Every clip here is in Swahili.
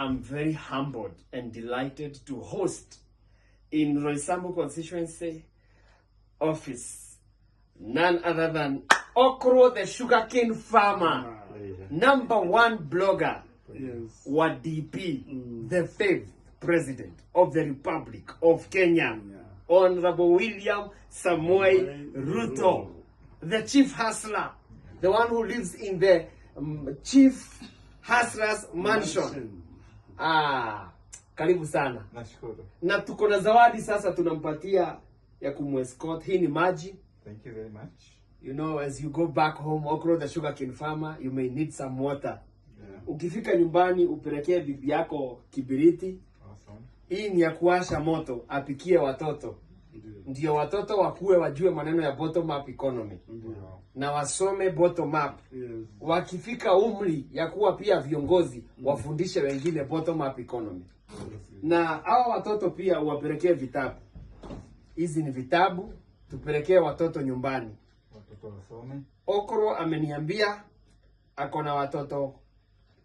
am very humbled and delighted to host in Roysambu constituency office none other than Okro the sugarcane farmer, #1 blogger, wa DP, the 5th president of the Republic of Kenya, Honorable William Samoei Ruto, the chief hustler, the one who lives in the chief hustler's mansion. Karibu sana. Nashukuru. Na tuko na zawadi sasa tunampatia ya kumwescort. Hii ni maji. Thank you very much. You know, as you go back home, Okro the sugarcane farmer, you may need some water. Yeah. Ukifika nyumbani upelekee bibi yako kibiriti. Awesome. Hii ni ya kuwasha moto, apikie watoto. Ndio watoto wakue wajue maneno ya bottom up economy. Na wasome bottom up. Wakifika umri ya kuwa pia viongozi, wafundishe wengine bottom up economy. Na hao watoto pia uwapelekee vitabu. Hizi ni vitabu, tupelekee watoto nyumbani. Watoto wasome. Okro ameniambia ako na watoto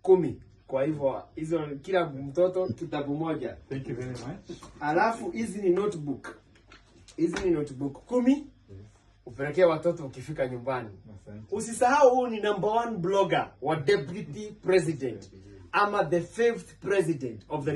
10. Kwa hivyo hizo kila mtoto kitabu moja. Thank you very much. Alafu hizi ni notebook. Hizi ni notebook 10. Upelekee watoto ukifika nyumbani. Asante. Usisahau huu ni #1 blogger wa deputy president ama the 5th president of the